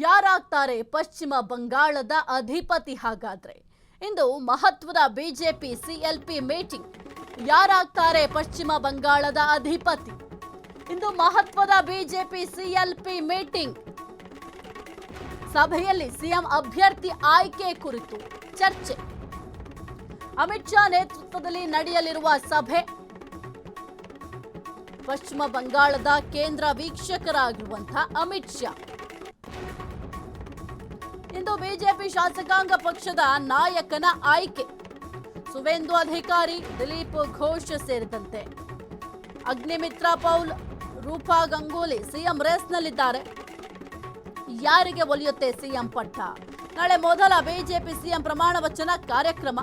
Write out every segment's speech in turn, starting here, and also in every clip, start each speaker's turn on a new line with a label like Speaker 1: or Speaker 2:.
Speaker 1: ಯಾರಾಗ್ತಾರೆ ಪಶ್ಚಿಮ ಬಂಗಾಳದ ಅಧಿಪತಿ? ಹಾಗಾದ್ರೆ ಇಂದು ಮಹತ್ವದ ಬಿಜೆಪಿ ಸಿಎಲ್ಪಿ ಮೀಟಿಂಗ್. ಯಾರಾಗ್ತಾರೆ ಪಶ್ಚಿಮ ಬಂಗಾಳದ ಅಧಿಪತಿ? ಇಂದು ಮಹತ್ವದ ಬಿಜೆಪಿ ಸಿಎಲ್ಪಿ ಮೀಟಿಂಗ್. ಸಭೆಯಲ್ಲಿ ಸಿಎಂ ಅಭ್ಯರ್ಥಿ ಆಯ್ಕೆ ಕುರಿತು ಚರ್ಚೆ. ಅಮಿತ್ ಶಾ ನೇತೃತ್ವದಲ್ಲಿ ನಡೆಯಲಿರುವ ಸಭೆ. ಪಶ್ಚಿಮ ಬಂಗಾಳದ ಕೇಂದ್ರ ವೀಕ್ಷಕರಾಗಿರುವಂತಹ ಅಮಿತ್ ಶಾ ಇಂದು ಬಿಜೆಪಿ ಶಾಸಕಾಂಗ ಪಕ್ಷದ ನಾಯಕನ ಆಯ್ಕೆ. ಸುವೇಂದು ಅಧಿಕಾರಿ, ದಿಲೀಪ್ ಘೋಷ್ ಸೇರಿದಂತೆ ಅಗ್ನಿಮಿತ್ರ ಪೌಲ್, ರೂಪಾ ಗಂಗೂಲಿ ಸಿಎಂ ರೇಸ್ನಲ್ಲಿದ್ದಾರೆ. ಯಾರಿಗೆ ಒಲಿಯುತ್ತೆ ಸಿಎಂ ಪಟ್ಟ? ನಾಳೆ ಮೊದಲ ಬಿಜೆಪಿ ಸಿಎಂ ಪ್ರಮಾಣ ವಚನ ಕಾರ್ಯಕ್ರಮ.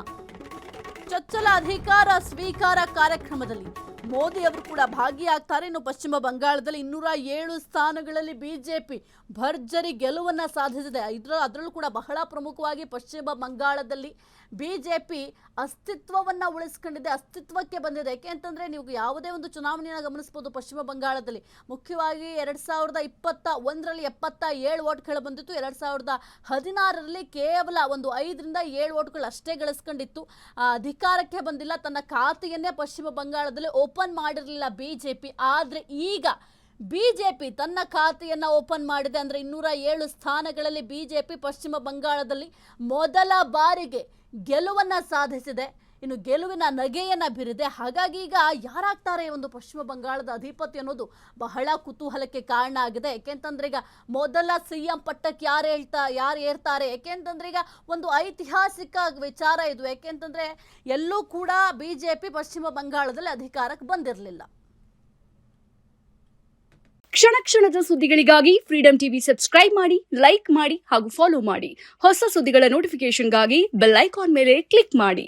Speaker 1: ಚೊಚ್ಚಲ ಅಧಿಕಾರ ಸ್ವೀಕಾರ ಕಾರ್ಯಕ್ರಮದಲ್ಲಿ ಮೋದಿ ಅವರು ಕೂಡ ಭಾಗಿಯಾಗ್ತಾರೆ. ಇನ್ನು ಪಶ್ಚಿಮ ಬಂಗಾಳದಲ್ಲಿ 207 ಸ್ಥಾನಗಳಲ್ಲಿ ಬಿಜೆಪಿ ಭರ್ಜರಿ ಗೆಲುವನ್ನ ಸಾಧಿಸಿದೆ. ಅದರಲ್ಲೂ ಕೂಡ ಬಹಳ ಪ್ರಮುಖವಾಗಿ ಪಶ್ಚಿಮ ಬಂಗಾಳದಲ್ಲಿ ಬಿಜೆಪಿ ಅಸ್ತಿತ್ವವನ್ನ ಉಳಿಸ್ಕೊಂಡಿದೆ, ಅಸ್ತಿತ್ವಕ್ಕೆ ಬಂದಿದೆ. ಯಾಕೆ ಅಂತಂದ್ರೆ ನೀವು ಯಾವುದೇ ಒಂದು ಚುನಾವಣೆಯನ್ನು ಗಮನಿಸಬಹುದು. ಪಶ್ಚಿಮ ಬಂಗಾಳದಲ್ಲಿ ಮುಖ್ಯವಾಗಿ 2021ರಲ್ಲಿ 77 ವೋಟ್ಗಳು ಬಂದಿತ್ತು. 2016ರಲ್ಲಿ ಕೇವಲ ಒಂದು 5ರಿಂದ 7 ವೋಟ್ಗಳು ಅಷ್ಟೇ ಗಳಿಸ್ಕೊಂಡಿತ್ತು. ಅಧಿಕಾರಕ್ಕೆ ಬಂದಿಲ್ಲ. ತನ್ನ ಖಾತೆಯನ್ನೇ ಪಶ್ಚಿಮ ಬಂಗಾಳದಲ್ಲಿ ಓಪನ್ ಮಾಡಿರಲಿಲ್ಲ ಬಿಜೆಪಿ. ಆದ್ರೆ ಈಗ ಬಿಜೆಪಿ ತನ್ನ ಖಾತೆಯನ್ನ ಓಪನ್ ಮಾಡಿದೆ. ಅಂದ್ರೆ 207 ಸ್ಥಾನಗಳಲ್ಲಿ ಬಿಜೆಪಿ ಪಶ್ಚಿಮ ಬಂಗಾಳದಲ್ಲಿ ಮೊದಲ ಬಾರಿಗೆ ಗೆಲುವನ್ನ ಸಾಧಿಸಿದೆ. ಇನ್ನು ಗೆಲುವಿನ ನಗೆಯನ್ನ ಬೀರಿದೆ. ಹಾಗಾಗಿ ಈಗ ಯಾರಾಗ್ತಾರೆ ಒಂದು ಪಶ್ಚಿಮ ಬಂಗಾಳದ ಅಧಿಪತಿ ಅನ್ನೋದು ಬಹಳ ಕುತೂಹಲಕ್ಕೆ ಕಾರಣ ಆಗಿದೆ. ಯಾಕೆಂತಂದ್ರೆ ಈಗ ಮೊದಲ ಸಿಎಂ ಪಟ್ಟಕ್ಕೆ ಯಾರು ಏರ್ತಾರೆ? ಯಾಕೆಂತಂದ್ರೆ ಈಗ ಒಂದು ಐತಿಹಾಸಿಕ ವಿಚಾರ ಇದು. ಯಾಕೆಂತಂದ್ರೆ ಎಲ್ಲೂ ಕೂಡ ಬಿಜೆಪಿ ಪಶ್ಚಿಮ ಬಂಗಾಳದಲ್ಲಿ ಅಧಿಕಾರಕ್ಕೆ ಬಂದಿರಲಿಲ್ಲ.
Speaker 2: ಕ್ಷಣ ಕ್ಷಣದ ಸುದ್ದಿಗಳಿಗಾಗಿ ಫ್ರೀಡಂ ಟಿವಿ ಸಬ್ಸ್ಕ್ರೈಬ್ ಮಾಡಿ, ಲೈಕ್ ಮಾಡಿ ಹಾಗೂ ಫಾಲೋ ಮಾಡಿ. ಹೊಸ ಸುದ್ದಿಗಳ ನೋಟಿಫಿಕೇಶನ್ಗಾಗಿ ಬೆಲ್ ಐಕಾನ್ ಮೇಲೆ ಕ್ಲಿಕ್ ಮಾಡಿ.